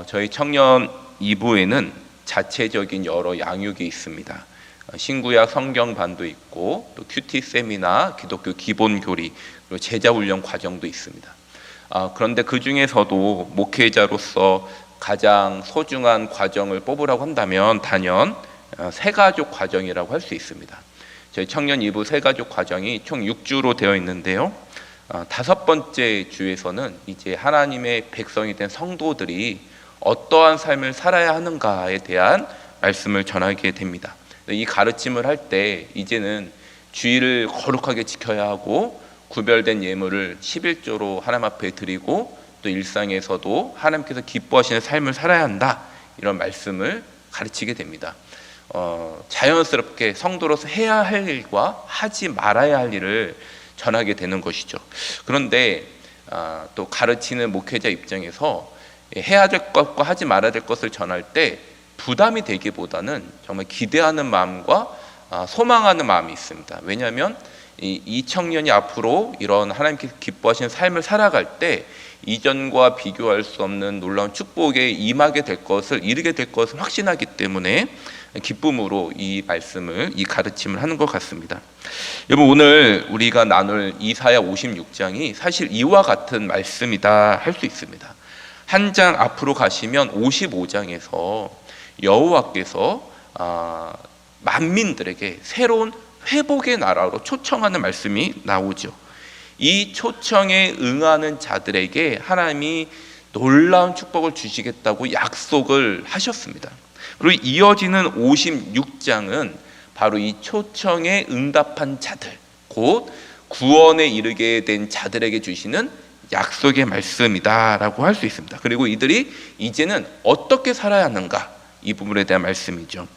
저희 청년 2부에는 자체적인 여러 양육이 있습니다. 신구약 성경반도 있고 또 큐티 세미나, 기독교 기본 교리, 그리고 제자 훈련 과정도 있습니다. 그런데 그 중에서도 목회자로서 가장 소중한 과정을 뽑으라고 한다면 단연 새가족 과정이라고 할 수 있습니다. 저희 청년 2부 새가족 과정이 총 6주로 되어 있는데요. 5번째 주에서는 이제 하나님의 백성이 된 성도들이 어떠한 삶을 살아야 하는가에 대한 말씀을 전하게 됩니다. 이 가르침을 할 때 이제는 주의를 거룩하게 지켜야 하고 구별된 예물을 11조로 하나님 앞에 드리고 또 일상에서도 하나님께서 기뻐하시는 삶을 살아야 한다, 이런 말씀을 가르치게 됩니다. 자연스럽게 성도로서 해야 할 일과 하지 말아야 할 일을 전하게 되는 것이죠. 그런데 또 가르치는 목회자 입장에서 해야 될 것과 하지 말아야 될 것을 전할 때 부담이 되기보다는 정말 기대하는 마음과 소망하는 마음이 있습니다. 왜냐하면 이 청년이 앞으로 이런 하나님께서 기뻐하시는 삶을 살아갈 때 이전과 비교할 수 없는 놀라운 축복에 임하게 될 것을, 이루게 될 것을 확신하기 때문에 기쁨으로 이 말씀을, 이 가르침을 하는 것 같습니다. 여러분, 오늘 우리가 나눌 이사야 56장이 사실 이와 같은 말씀이다 할 수 있습니다. 한 장 앞으로 가시면 55장에서 여호와께서 만민들에게 새로운 회복의 나라로 초청하는 말씀이 나오죠. 이 초청에 응하는 자들에게 하나님이 놀라운 축복을 주시겠다고 약속을 하셨습니다. 그리고 이어지는 56장은 바로 이 초청에 응답한 자들, 곧 구원에 이르게 된 자들에게 주시는 약속의 말씀이다라고 할 수 있습니다. 그리고 이들이 이제는 어떻게 살아야 하는가, 이 부분에 대한 말씀이죠.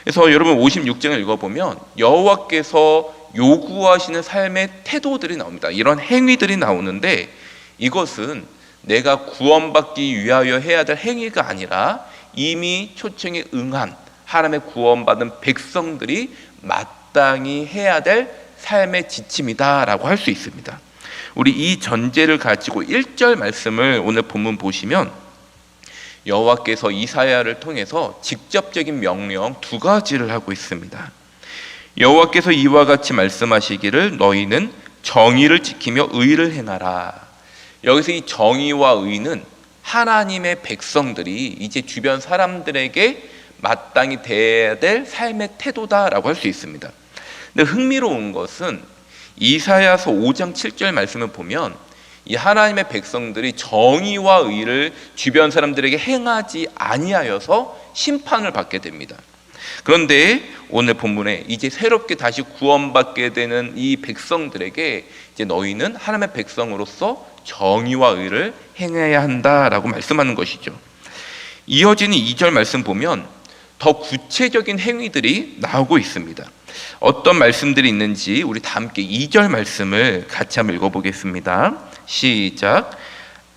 그래서 여러분 56장을 읽어보면 여호와께서 요구하시는 삶의 태도들이 나옵니다. 이런 행위들이 나오는데 이것은 내가 구원받기 위하여 해야 될 행위가 아니라 이미 초청에 응한 하나님의 구원받은 백성들이 마땅히 해야 될 삶의 지침이다라고 할 수 있습니다. 우리 이 전제를 가지고 1절 말씀을 오늘 본문 보시면 여호와께서 이사야를 통해서 직접적인 명령 2가지를 하고 있습니다. 여호와께서 이와 같이 말씀하시기를 너희는 정의를 지키며 의를 행하라. 여기서 이 정의와 의는 하나님의 백성들이 이제 주변 사람들에게 마땅히 대해야 될 삶의 태도다라고 할 수 있습니다. 근데 흥미로운 것은 이사야서 5장 7절 말씀을 보면 이 하나님의 백성들이 정의와 의를 주변 사람들에게 행하지 아니하여서 심판을 받게 됩니다. 그런데 오늘 본문에 이제 새롭게 다시 구원받게 되는 이 백성들에게 이제 너희는 하나님의 백성으로서 정의와 의를 행해야 한다라고 말씀하는 것이죠. 이어지는 2절 말씀 보면 더 구체적인 행위들이 나오고 있습니다. 어떤 말씀들이 있는지 우리 다 함께 2절 말씀을 같이 한번 읽어보겠습니다. 시작.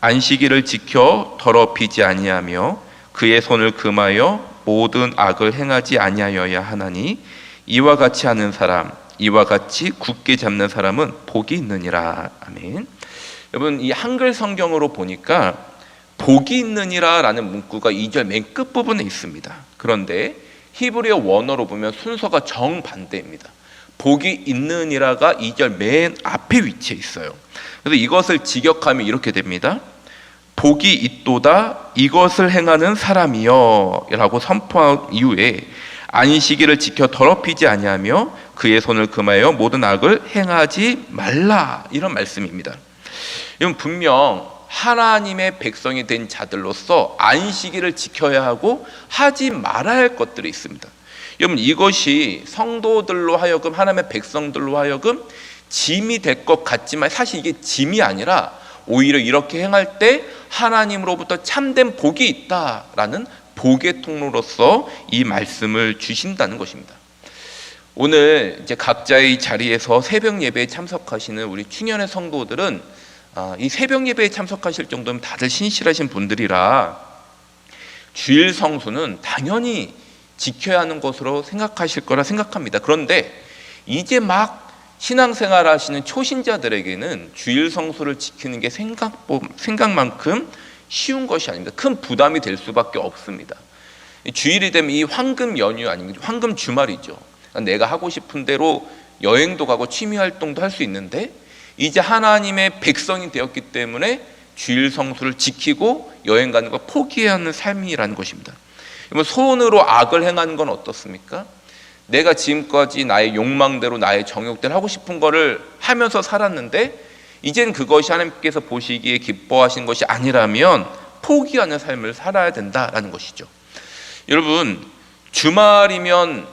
안식일을 지켜 더럽히지 아니하며 그의 손을 금하여 모든 악을 행하지 아니하여야 하나니 이와 같이 하는 사람, 이와 같이 굳게 잡는 사람은 복이 있느니라. 아멘. 여러분, 이 한글 성경으로 보니까 복이 있느니라 라는 문구가 2절 맨 끝부분에 있습니다. 그런데 히브리어 원어로 보면 순서가 정반대입니다. 복이 있느니라가 2절 맨 앞에 위치해 있어요. 그래서 이것을 직역하면 이렇게 됩니다. 복이 있도다 이것을 행하는 사람이여 라고 선포한 이후에 안식일을 지켜 더럽히지 아니하며 그의 손을 금하여 모든 악을 행하지 말라, 이런 말씀입니다. 이건 분명 하나님의 백성이 된 자들로서 안식일을 지켜야 하고 하지 말아야 할 것들이 있습니다. 여러분, 이것이 성도들로 하여금, 하나님의 백성들로 하여금 짐이 될 것 같지만 사실 이게 짐이 아니라 오히려 이렇게 행할 때 하나님으로부터 참된 복이 있다라는 복의 통로로서 이 말씀을 주신다는 것입니다. 오늘 이제 각자의 자리에서 새벽 예배에 참석하시는 우리 충현의 성도들은 이 새벽 예배에 참석하실 정도면 다들 신실하신 분들이라 주일 성수는 당연히 지켜야 하는 것으로 생각하실 거라 생각합니다. 그런데 이제 막 신앙생활 하시는 초신자들에게는 주일 성수를 지키는 게 생각만큼 쉬운 것이 아닙니다. 큰 부담이 될 수밖에 없습니다. 주일이 되면 이 황금 연휴 아닙니까? 황금 주말이죠. 내가 하고 싶은 대로 여행도 가고 취미 활동도 할 수 있는데 이제 하나님의 백성이 되었기 때문에 주일 성수를 지키고 여행 가는 걸 포기해야 하는 삶이라는 것입니다. 손으로 악을 행하는 건 어떻습니까? 내가 지금까지 나의 욕망대로 나의 정욕대로 하고 싶은 거를 하면서 살았는데 이젠 그것이 하나님께서 보시기에 기뻐하시는 것이 아니라면 포기하는 삶을 살아야 된다라는 것이죠. 여러분, 주말이면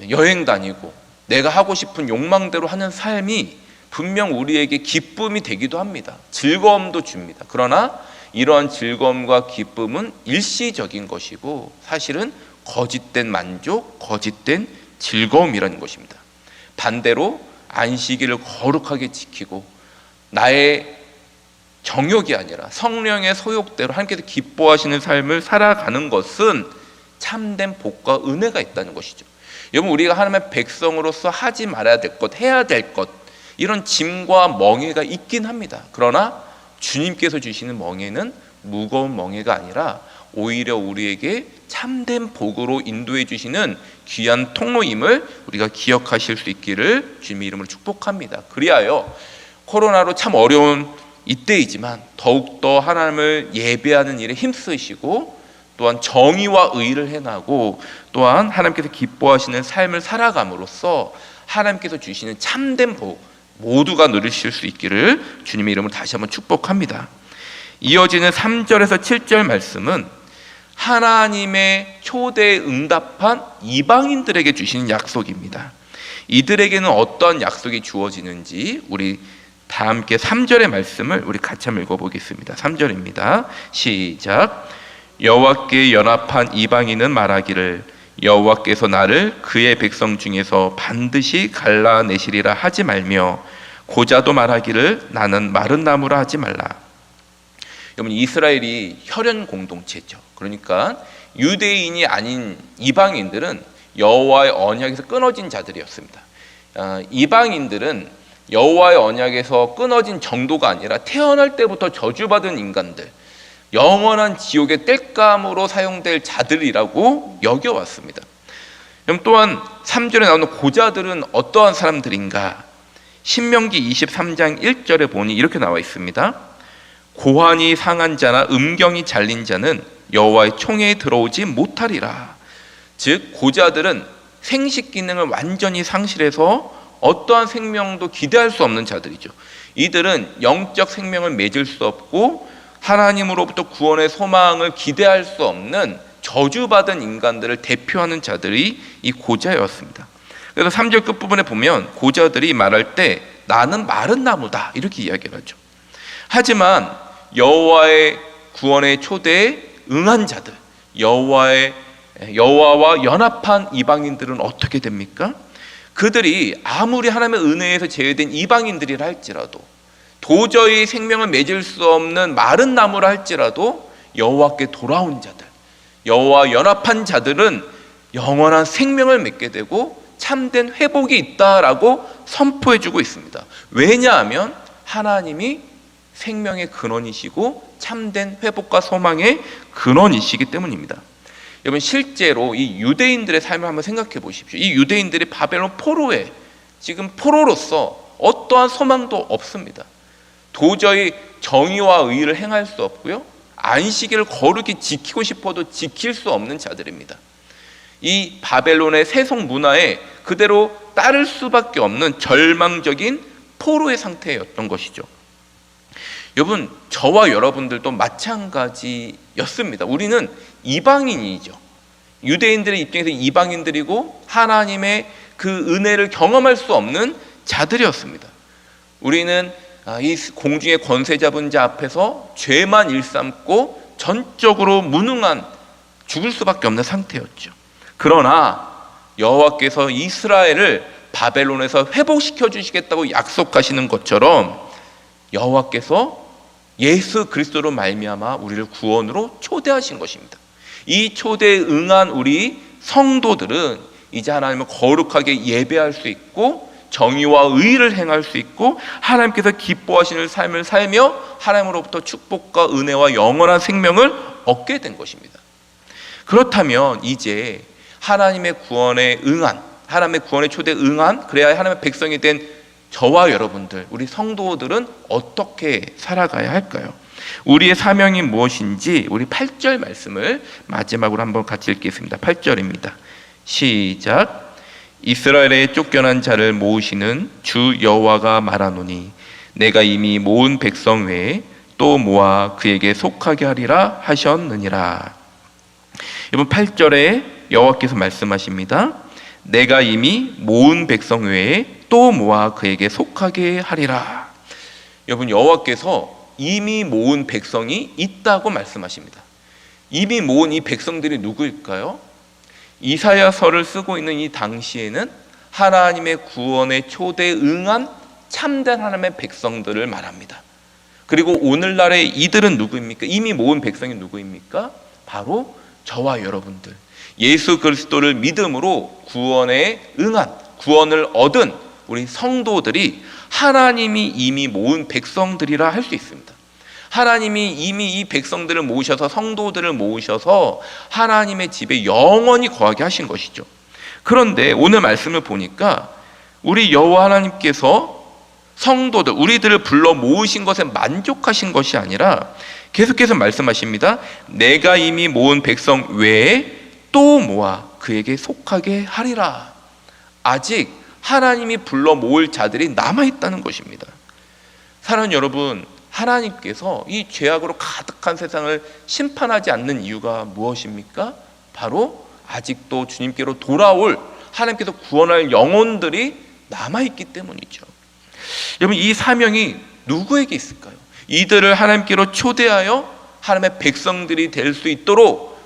여행 다니고 내가 하고 싶은 욕망대로 하는 삶이 분명 우리에게 기쁨이 되기도 합니다. 즐거움도 줍니다. 그러나 이러한 즐거움과 기쁨은 일시적인 것이고 사실은 거짓된 만족, 거짓된 즐거움이라는 것입니다. 반대로 안식일을 거룩하게 지키고 나의 정욕이 아니라 성령의 소욕대로 하나님께서 기뻐하시는 삶을 살아가는 것은 참된 복과 은혜가 있다는 것이죠. 여러분, 우리가 하나님의 백성으로서 하지 말아야 될 것, 해야 될 것, 이런 짐과 멍에가 있긴 합니다. 그러나 주님께서 주시는 멍에는 무거운 멍에가 아니라 오히려 우리에게 참된 복으로 인도해 주시는 귀한 통로임을 우리가 기억하실 수 있기를 주님의 이름으로 축복합니다. 그리하여 코로나로 참 어려운 이때이지만 더욱더 하나님을 예배하는 일에 힘쓰시고 또한 정의와 의를 행하고 또한 하나님께서 기뻐하시는 삶을 살아감으로써 하나님께서 주시는 참된 복 모두가 누리실 수 있기를 주님의 이름으로 다시 한번 축복합니다. 이어지는 3절에서 7절 말씀은 하나님의 초대에 응답한 이방인들에게 주시는 약속입니다. 이들에게는 어떤 약속이 주어지는지 우리 다 함께 3절의 말씀을 우리 같이 한번 읽어보겠습니다. 3절입니다. 시작. 여호와께 연합한 이방인은 말하기를 여호와께서 나를 그의 백성 중에서 반드시 갈라내시리라 하지 말며 고자도 말하기를 나는 마른 나무라 하지 말라. 여러분, 이스라엘이 혈연 공동체죠. 그러니까 유대인이 아닌 이방인들은 여호와의 언약에서 끊어진 자들이었습니다. 이방인들은 여호와의 언약에서 끊어진 정도가 아니라 태어날 때부터 저주받은 인간들, 영원한 지옥의 땔감으로 사용될 자들이라고 여겨왔습니다. 또한 3절에 나오는 고자들은 어떠한 사람들인가? 신명기 23장 1절에 보니 이렇게 나와 있습니다. 고환이 상한 자나 음경이 잘린 자는 여호와의 총회에 들어오지 못하리라. 즉 고자들은 생식 기능을 완전히 상실해서 어떠한 생명도 기대할 수 없는 자들이죠. 이들은 영적 생명을 맺을 수 없고 하나님으로부터 구원의 소망을 기대할 수 없는 저주받은 인간들을 대표하는 자들이 이 고자였습니다. 그래서 3절 끝부분에 보면 고자들이 말할 때 나는 마른 나무다 이렇게 이야기를 하죠. 하지만 여호와의 구원의 초대에 응한 자들, 여호와와 연합한 이방인들은 어떻게 됩니까? 그들이 아무리 하나님의 은혜에서 제외된 이방인들이라 할지라도 도저히 생명을 맺을 수 없는 마른 나무라 할지라도 여호와께 돌아온 자들, 여호와 연합한 자들은 영원한 생명을 맺게 되고 참된 회복이 있다라고 선포해주고 있습니다. 왜냐하면 하나님이 생명의 근원이시고 참된 회복과 소망의 근원이시기 때문입니다. 여러분, 실제로 이 유대인들의 삶을 한번 생각해 보십시오. 이 유대인들이 바벨론 포로에 지금 포로로서 어떠한 소망도 없습니다. 도저히 정의와 의를 행할 수 없고요, 안식일을 거룩히 지키고 싶어도 지킬 수 없는 자들입니다. 이 바벨론의 세속 문화에 그대로 따를 수밖에 없는 절망적인 포로의 상태였던 것이죠. 여러분, 저와 여러분들도 마찬가지였습니다. 우리는 이방인이죠. 유대인들의 입장에서 이방인들이고 하나님의 그 은혜를 경험할 수 없는 자들이었습니다. 우리는 이 공중의 권세 잡은 자 앞에서 죄만 일삼고 전적으로 무능한 죽을 수밖에 없는 상태였죠. 그러나 여호와께서 이스라엘을 바벨론에서 회복시켜 주시겠다고 약속하시는 것처럼 여호와께서 예수 그리스도로 말미암아 우리를 구원으로 초대하신 것입니다. 이 초대에 응한 우리 성도들은 이제 하나님을 거룩하게 예배할 수 있고 정의와 의를 행할 수 있고 하나님께서 기뻐하시는 삶을 살며 하나님으로부터 축복과 은혜와 영원한 생명을 얻게 된 것입니다. 그렇다면 이제 하나님의 구원에 응한, 하나님의 구원의 초대에 응한, 그래야 하나님의 백성이 된 저와 여러분들, 우리 성도들은 어떻게 살아가야 할까요? 우리의 사명이 무엇인지 우리 8절 말씀을 마지막으로 한번 같이 읽겠습니다. 8절입니다. 시작. 이스라엘의 쫓겨난 자를 모으시는 주 여호와가 말하노니 내가 이미 모은 백성 외에 또 모아 그에게 속하게 하리라 하셨느니라. 여러분 8절에 여호와께서 말씀하십니다. 내가 이미 모은 백성 외에 또 모아 그에게 속하게 하리라. 여러분 여호와께서 이미 모은 백성이 있다고 말씀하십니다. 이미 모은 이 백성들이 누구일까요? 이사야서를 쓰고 있는 이 당시에는 하나님의 구원의 초대에 응한 참된 하나님의 백성들을 말합니다. 그리고 오늘날의 이들은 누구입니까? 이미 모은 백성이 누구입니까? 바로 저와 여러분들, 예수 그리스도를 믿음으로 구원에 응한, 구원을 얻은 우리 성도들이 하나님이 이미 모은 백성들이라 할 수 있습니다. 하나님이 이미 이 백성들을 모으셔서, 성도들을 모으셔서 하나님의 집에 영원히 거하게 하신 것이죠. 그런데 오늘 말씀을 보니까 우리 여호와 하나님께서 성도들, 우리들을 불러 모으신 것에 만족하신 것이 아니라 계속해서 말씀하십니다. 내가 이미 모은 백성 외에 또 모아 그에게 속하게 하리라. 아직 하나님이 불러 모을 자들이 남아있다는 것입니다. 사랑하는 여러분, 하나님께서 이 죄악으로 가득한 세상을 심판하지 않는 이유가 무엇입니까? 바로 아직도 주님께로 돌아올, 하나님께서 구원할 영혼들이 남아있기 때문이죠. 여러분 이 사명이 누구에게 있을까요? 이들을 하나님께로 초대하여 하나님의 백성들이 될 수 있도록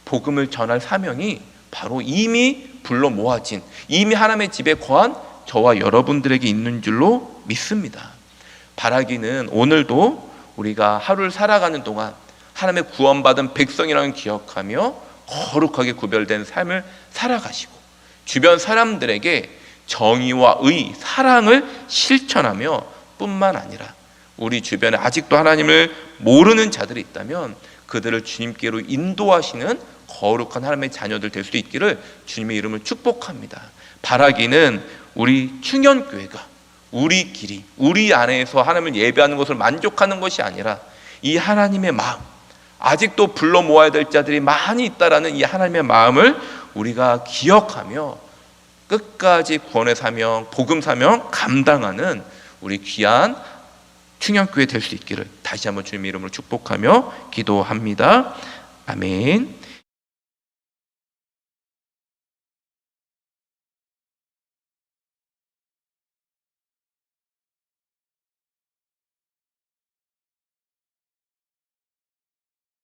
복음을 전할 사명이 바로 이미 불러 모아진, 이미 하나님의 집에 거한 저와 여러분들에게 있는 줄로 믿습니다. 바라기는 오늘도 우리가 하루를 살아가는 동안 하나님의 구원받은 백성이라는 기억하며 거룩하게 구별된 삶을 살아가시고 주변 사람들에게 정의와 의, 사랑을 실천하며 뿐만 아니라 우리 주변에 아직도 하나님을 모르는 자들이 있다면 그들을 주님께로 인도하시는 거룩한 하나님의 자녀들 될 수 있기를 주님의 이름을 축복합니다. 바라기는 우리 충현교회가 우리끼리, 우리 안에서 하나님을 예배하는 것을 만족하는 것이 아니라 이 하나님의 마음, 아직도 불러 모아야 될 자들이 많이 있다라는 이 하나님의 마음을 우리가 기억하며 끝까지 구원의 사명, 복음 사명 감당하는 우리 귀한 충현교회 될 수 있기를 다시 한번 주님의 이름으로 축복하며 기도합니다. 아멘.